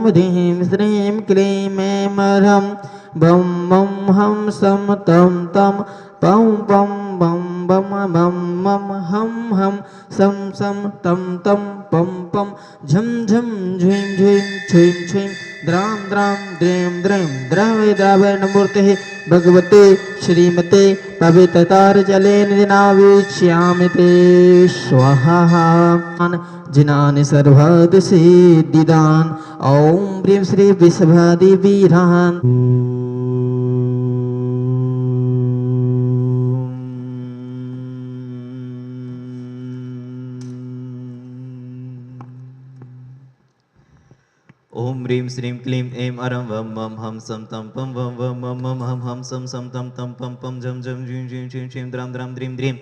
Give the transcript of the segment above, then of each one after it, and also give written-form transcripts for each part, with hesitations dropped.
ह्रीं श्रीं क्लीं ऐं ह्रं बं मं हं सं तं तं पं पं बं बं मं मं हं हं सं सं तं तं पं पं झं झं झ्वीं झ्वीं छ्वीं छ्वीं द्रां द्रां द्रीं द्रीं द्रावय द्रावय नमूर्ते भगवते श्रीमते पवित्रतार्जलेन दिनावीक्ष्यामि ते स्वाहा जिनानि सर्वादिसिद्धिदान् ॐ ह्रीं श्री विश्वादिवीरान् ओम ह्रीं श्रीं क्लीं ऐं अरं वं मं हं सं तं पं वं वं मं मं हं हं सं सं तं तं पं पं झं झं झीं झीं छीं छीं द्रां द्रां द्रीं द्रीं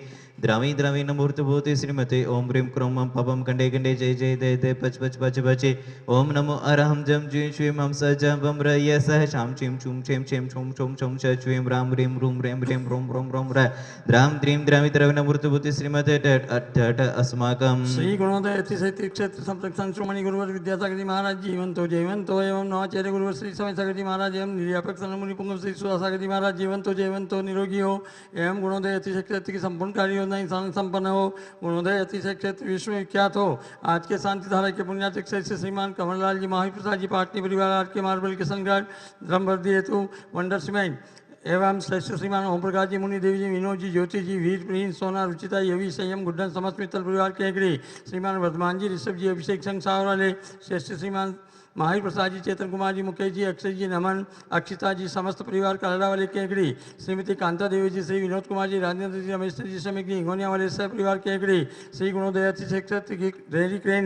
द्रावी द्रावी नमूर्तभूते श्रीमते ओम ह्रीं क्रों मं पवं खण्डे खण्डे जय जय दय दय पच पच पच पचे ओम नमो अरहं जं जीं श्रीं हं स जं वं रय सह शां छीं छूं छें छें छुं छुं छुं छ छ्वीं रां ह्रीं रूं ह्रीं ह्रीं रों रों रों र द्रां द्रीं द्रावी द्रावी नमूर्तभूते श्रीमते टट अट्ठ अट्ठ अस्माकं श्री गुणोदय अतिशय क्षेत्र संरक्षण श्रोमणी गुरुवर विद्यासागर जी महाराज जीवंतो जयवंतो एवं नवाचार्य गुरुवर श्री समय सागर जी महाराज एवं निर्यापक सनमुनि पुंगव श्री सुधासागर जी महाराज जीवंतो जयवंतो निरोगी हो एवं गुणोदय अतिशय क्षेत्र की संपूर्ण कार्य योजना इंसान संपन्न हो गुणोदय अतिशय क्षेत्र विश्व विख्यात हो। आज के शांति धारा के पुण्यातिक से श्रीमान कमललाल जी महाप्रसाद जी पाटनी परिवार आज के मार्बल किशनगढ़ धर्मवर्दी हेतु वंडर सीमेंट एवं श्रेष्ठ श्रीमान ओम प्रकाश जी मुनि देवी जी विनोद जी ज्योति जी वीर प्रिंस सोना रुचिता यवी संयम गुड्डन समस्त मित्तल परिवार के अग्री श्रीमान वर्धमान जी ऋषभ जी अभिषेक संघ सावराले श्रेष्ठ श्रीमान माहिर प्रसाद जी चेतन कुमार जी मुकेश जी अक्षय जी नमन अक्षिता जी समस्त परिवार कलड़ा वाले के अग्री श्रीमती कांता देवी जी श्री विनोद कुमार जी राजेंद्र जी रमेश जी समित जी हिंगोनिया वाले सब परिवार के अग्री श्री गुणोदय क्षेत्र की रेली क्रेन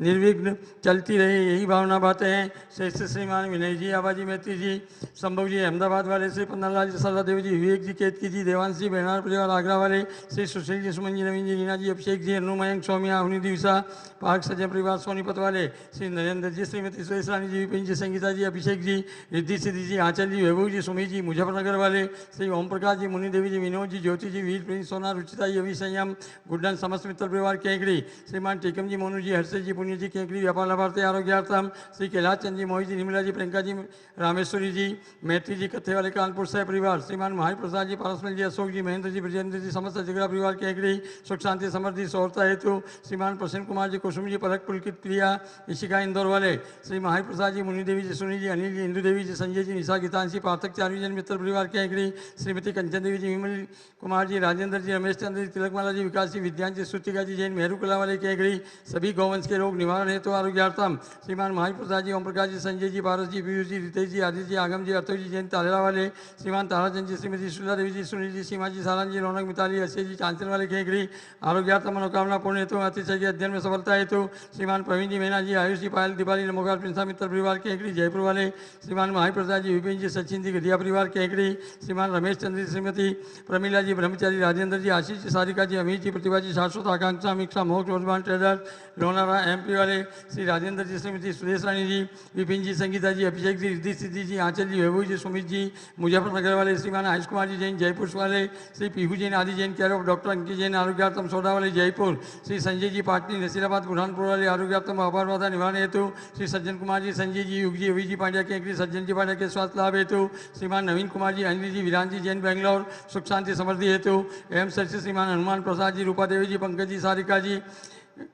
निर्विघ्न चलती रहे यही भावना बातें हैं। श्रेष्ठ श्रीमान विनय जी आबाजी मैत्री जी संभव जी अहमदाबाद वाले श्री पन्नालाल जी सरला देवी जी विवेक जी केतकी जी देवांश जी बेनार परिवार आगरा वाले श्री सुशील जी सुमन जी नवीन जी रीना जी अभिषेक जी अनु मयंक सौम्या अवनी दिवसा पार्क सज्जन परिवार सोनीपत वाले श्री नरेंद्र जी श्रीमती सुरेश रानी जी विपिन जी संगीता जी अभिषेक जी रिद्धि सिद्धि जी आंचल जी वैभव जी सुमी जी मुजफ्फरनगर वाले श्री ओम प्रकाश जी मुनि देवी जी विनोद जी ज्योति जी वीर प्रिंस सोना रुचिता यवी संयम गुड्डन समस्त मित्र परिवार केंकड़ी श्रीमान टीकम जी मोनू जी हर्षद जी पुण्य जी केंकड़ी व्यापार लाभार्थी आरोग्यार्थम श्री कैलाश चंद जी मोहित जी निर्मला जी प्रियंका जी रामेश्वरी जी मैत्री जी कत्थे वाले कानपुर सह परिवार श्रीमान महावीर प्रसाद जी पारसमल जी अशोक जी महेंद्र जी ब्रजेंद्र जी समस्त जिगरा परिवार केंकड़ी सुख शांति समृद्धि सौरता हेतु श्रीमान प्रसन्न कुमार जी कुसुम जी पलक पुलकित प्रिया इशिका इंदौर वाले श्री महावीर प्रसाद जी मुनि देवी जी सुनी जी अनिल जी इंदु देवी जी संजय जी निशा गीतांशी पार्थक चारवी जन मित्र परिवार केंकड़ी श्रीमती कंचन देवी जी विमल कुमार जी राजेंद्र जी रमेश चंद्र जी तिलकमाला जी विकास जी विद्यांश श्रुतिका जी जैन मेहरू कला वाले केंकड़ी सभी गौवंश के रोग निवारण हेतु आरोग्यार्थम श्रीमान महावीर प्रसाद जी ओम प्रकाश जी संजय जी पारस जी पीयूष जी रितेश जी आदित्य जी आगम जी अतुल जी जैन तालेला वाले श्रीमान ताराचंद जी श्रीमती सुधा देवी जी सुनील जी सीमा जी सारण जी रौनक मिताली अक्षय जी चांचल वाले केंकड़ी आरोग्यार्थम मनोकामना पूर्ण हेतु अतिशय के अध्ययन में सफलता हेतु श्रीमान प्रवीण जी मीना जी आयुष जी पायल दीपाली नमोकार प्रिंसा मित्र परिवार केंकड़ी जयपुर वाले श्रीमान महावीर प्रसाद जी विपिन जी सचिन जी गदिया परिवार केंकड़ी श्रीमान रमेश चंद्र जी श्रीमती प्रमीला जी ब्रह्मचारी राजेंद्र जी आशीष जी सारिका जी अमीर जी प्रतिभा जी शाश्वत आकांक्षा मिक्षा मोक्ष वर्धमान ट्रेडर लोनारा एमपी वाले श्री राजेंद्र जी श्रीमती सुरेश रानी जी विपिन जी संगीता जी अभिषेक जी रिद्धि सिद्धि जी आंचल जी वैभव जी सुमित जी मुजफ्फरनगर वाले श्रीमान आयुष कुमार जी जैन जयपुर वाले Shri Pihu Jain Aadi Jain care of doctor Ankit Jain आरोग्यार्थम सोडा वाले जयपुर श्री संजय जी पाटनी नसीराबाद बुरहानपुर वाले आरोग्यार्थम अपार बाधा निवारण हेतु श्री सज्जन कुमार जी संजय जी युग जी अवी जी पांड्या के सज्जन जी पांड्या के स्वास्थ्य लाभ हेतु श्रीमान नवीन कुमार जी अनिल जी विरान जी जैन बेंगलोर सुख शांति समृद्धि हेतु एवं श्रेष्ठ श्रीमान हनुमान प्रसाद जी रूपा देवी जी पंकज जी सारिका जी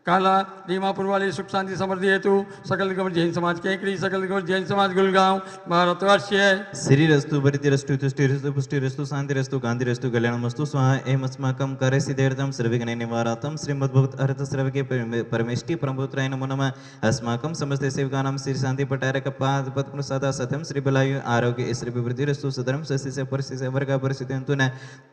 काला दीमापुर वाले सुख शांति समृद्धि हेतु सकल गौर जैन समाज केंकड़ी सकल गौर जैन समाज गुलगांव भारतवर्ष श्री रस्तु भरिति रस्तु तुष्टि रस्तु पुष्टि रस्तु शांति रस्तु गांधी रस्तु कल्याणमस्तु स्वाहा एवं अस्माकं कार्य सिद्ध्यर्थं सर्वविघ्न निवारार्थं श्रीमद्भक्त अर्थ सर्वके परमेष्टि परमपुत्राय नमो नमः अस्माकं समस्त सेवकानां श्री शांति पटारक पाद पद्म सदा सत्यं श्री बलायु आरोग्य श्री विवृद्धि रस्तु सदरं स्वस्ति परिस्थिति वर्ग परिस्थिति न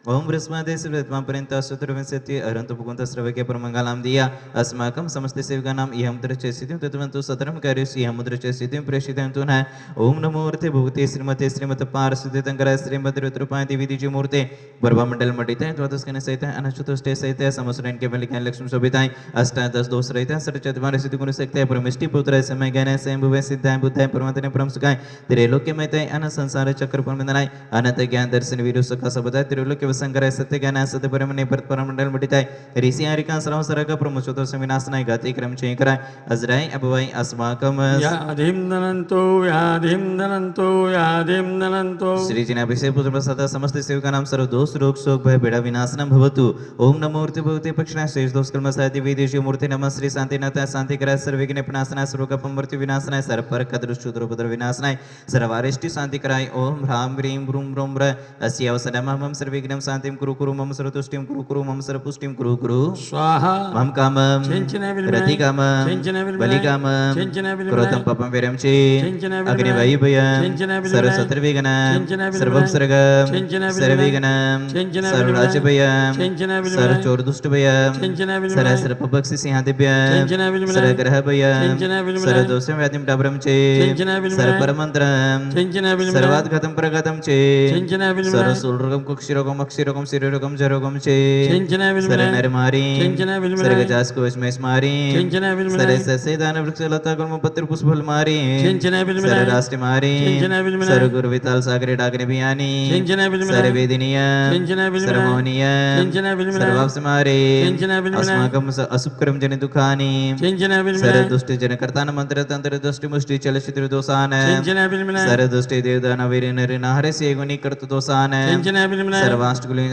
ओम बृहस्पति श्रीत्मा पर्यंत चतुर्विंशति अरंत पुकुंत श्रवके परमंगलां दिया अस्माकं समस्त सेवकानां इह मुद्र चेसितिं तत्वन्तु सतरं कार्यस्य इह मुद्र चेसितिं प्रेषितन्तु न ओम नमो मूर्ते भगवते श्रीमते श्रीमत पारसुदितंकर श्रीमद रुद्रपायति विधिजि मूर्ते ब्रह्ममंडल मंडिते द्वादशकन सहित अनचतुष्टय सहित समसुरन के बलिकान लक्ष्मी शोभिताय अष्टादश दोष रहित सचतवार सिद्धि गुण सकते परमेष्टि पुत्र समय ज्ञान स्वयं भुव सिद्धाय बुद्धाय परमात्मने परम सुखाय त्रिलोक्य में तय अन संसार चक्र परमंदनाय अनंत ज्ञान दर्शन वीर सुख सबदाय त्रिलोक्य वसंकर सत्य ज्ञान सत्य परम ने परमंडल मंडिताय ऋषि आरिका सर्व सरग प्रमुचतो दोष विनाशनाय गति क्रम चय कराय अजराय अबवाय अस्माकम व्याधिं दनन्तो व्याधिं दनन्तो व्याधिं दनन्तो श्री जिनाभिषेक पुत्र प्रसाद समस्त सेवकानां सर्व दोष रोग शोक भय पीडा विनाशनम भवतु ओम नमो मूर्ति भगवते पक्षिणा शेष दोष कर्म साधि वेदेशी मूर्ति नमः श्री शांतिनाथाय शांतिकराय सर्वविघ्न विनाशनाय सर्वकप मृत्यु विनाशनाय सर्वपर कदृष्टुद्र उपद्रव विनाशनाय सर्वारिष्टि शांतिकराय ओम ह्रां ह्रीं ब्रूं ब्रूं ब्र अस्य अवसरमः मम सर्वविघ्नं शांतिं कुरु कुरु मम सर्वतुष्टिं कुरु कुरु मम सर्वपुष्टिं कुरु कुरु स्वाहा मम कामं चिंचने विलमय रतिकामं चिंचने विलमय बलिकामं चिंचने विलमय क्रोधं पपं वीरं चे चिंचने विलमय अग्निवायुभयं चिंचने विलमय सर्वशत्रुविघ्नं चिंचने विलमय सर्वोपसर्गं चिंचने विलमय सर्वविघ्नं चिंचने विलमय सर्वराज्यभयं चिंचने विलमय सर्वचोरदुष्टभयं चिंचने विलमय सर्वसर्पपक्षिसिंहादिभ्यं चिंचने विलमय सर्वग्रहभयं चिंचने विलमय सर्वदोषव्याधिं डबरं चे चिंचने विलमय सर्वपरमन्त्रं चिंचने विलमय सर्वाद्घातं प्रघातं चे चिंचने विलमय सर्वसूलरोगं कुक्षिरोगं अक्षिरोगं शिरोरोगं जरोगं चे चिंचने विलमय सर्वनरमारी चिंचने विलमय सर्वजास्कोशमेस्मारी चिंचने विलमय सर्वसस्यदानवृक्षलतागुल्मपत्रिपुष्पफलमारी चिंचने विलमय सर्वराष्ट्रमारी चिंचने विलमय सर्वगुरुविताल सागरे डाग्निभियानी चिंचने विलमय सर्ववेदिनीय चिंचने विलमय सर्वमोहनीय चिंचने विलमय सर्वाप्समारे चिंचने विलमय अस्माकं असुपकरं जनिदुःखानि चिंचने विलमय सर्वदुष्टजनकर्तानं मन्त्रतन्त्रदुष्टिमुष्टि चलचित्रदोषान् चिंचने विलमय सर्वदुष्टे देवदानवीरनरिनाहरस्य गुणिकर्तदोषान् चिंचने विलमय सर्वाष्टकुली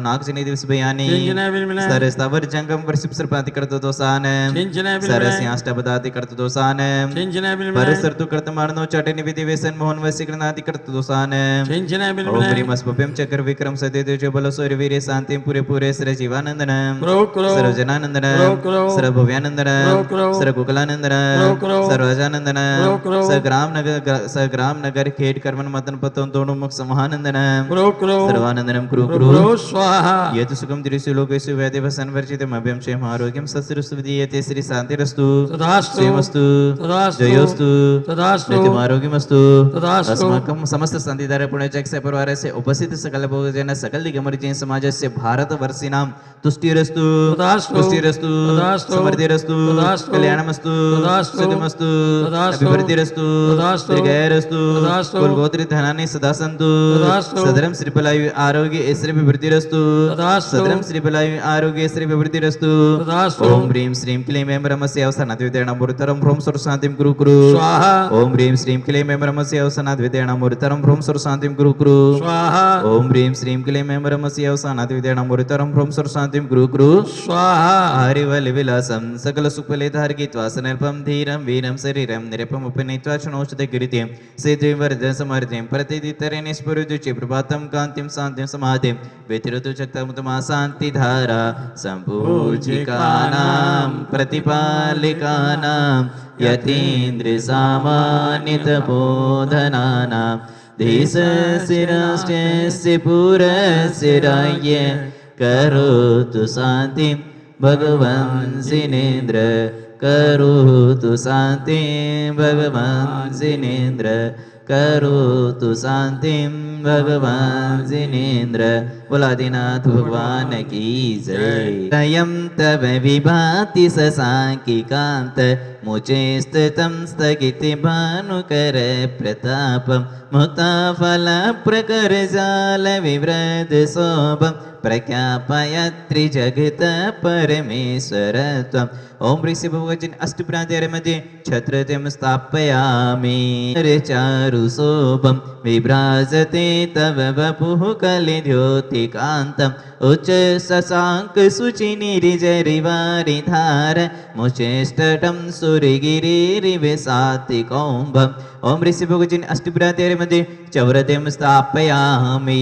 नागजनि दिवसभयानि चिंचने विलमय सरस्थावर जंगम वर्षिप्सर्पाति कर्तदोषान् चिंचने विलमय सरस्याष्टपदाति कर्तदोषान् चिंचने विलमय परसर्तु कर्तमार्नो चटनि विधिवेसन मोहन वसीकृणाति कर्तदोषान् चिंचने ओम विलमय ह्रीमस्पभ्यं चक्र विक्रम सदेतेज बल सूर्यवीर्य शांतिं पुरे पुरे श्री जीवानंदनं क्रो क्रो सर्वजनानंदनं क्रो क्रो सर्वभव्यानंदनं क्रो क्रो सर्वकुलानंदनं क्रो क्रो सर्वजानंदनं क्रो क्रो सग्राम नगर खेड कर्मन मतन पतन दोनों मुख समानंदनं क्रो क्रो सर्वानंदनं कुरु क्रो कुरु क्रो स्वाहा यत् सुखं दृश्य लोकेषु वैदेवसन वर्जितम् अभ्यं क्षेम आरोग्यं सत्सरस्तु विधीयते श्री शान्तिरस्तु तदास्तु श्रीमस्तु तदास्तु जयोस्तु तदास्तु नित्यम् आरोग्यमस्तु तदास्तु अस्माकं समस्त संधिधार पुण्यचक्ष परिवारस्य उपस्थित सकल भोजन सकल दिगमर्जन समाजस्य भारतवर्षिणां तुष्टिरस्तु तदास्तु पुष्टिरस्तु तदास्तु समृद्धिरस्तु तदास्तु कल्याणमस्तु तदास्तु सुखमस्तु तदास्तु अभिवृद्धिरस्तु तदास्तु दीर्घायुरस्तु तदास्तु कुलगोत्री धनानि सदा सन्तु तदास्तु सदरं श्रीफलायु आरोग्य ऐश्वर्यभिवृद्धिरस्तु तदास्तु सदरं श्रीफलायु आरोग्य ऐश्वर्यभिवृद्धिरस्तु तदास्तु ओम ह्रीं श्रीं क्लीं ऐं ब्रह्मस्य अवसनाद्वितेणामृतरं भ्रूं सुरशान्तिं कुरु कुरु स्वाहा ओम ह्रीं श्रीं क्लीं ऐं ब्रह्मस्य अवसनाद्वितेणामृतरं भ्रूं सुरशान्तिं कुरु कुरु स्वाहा ओम ह्रीं श्रीं क्लीं ऐं ब्रह्मस्य अवसनाद्वितेणामृतरं भ्रूं सुरशान्तिं कुरु कुरु स्वाहा हरिवलिविलासं सकलसुखफलितहरगित्वासनल्पं धीरं वीरं शरीरं निरपमुपनीत्वा क्षणोषधे गिरितिं सेतुं वरदं समर्थिं प्रतिदितरेण स्फुरदुचे प्रभातं कान्तिं शान्तिं समाधिं व्यतिरतु चक्तमुतमा शान्तिधारा सम्पूजिकानां प्रतिपालिकानां यतीन्द्रसामान्यतबोधनानां देशस्य राष्ट्रस्य पुरस्य राज्ञ करोतु शान्तिं भगवान् जिनेन्द्र करोतु शान्तिं भगवान् जिनेन्द्र करोतु शान्तिं भगवान् जिनेन्द्र बोलादिनाथ भगवान की जय तयं तव विभाति ससाङ्किकान्त मुचे स्थितं स्थगिति भानुकर प्रतापं मुक्ताफल प्रकरजाल विव्रत शोभं प्रख्यापयत्रि जगत परमेश्वर त्वम् ओम ऋषि भगवचन अष्टप्राध्याय मध्ये छत्रतिं स्थापयामि चारु शोभं विभ्राजते तव वपुः कलिद्योतिकान्तम् उच्च शशाङ्क शुचिनिरिजरिवारिधार मुचेष्टटं सुरगिरिरिविशातिकौम्भम् ओम ऋषि भगवचन अष्टप्राध्याय मध्ये चौरतिं स्थापयामि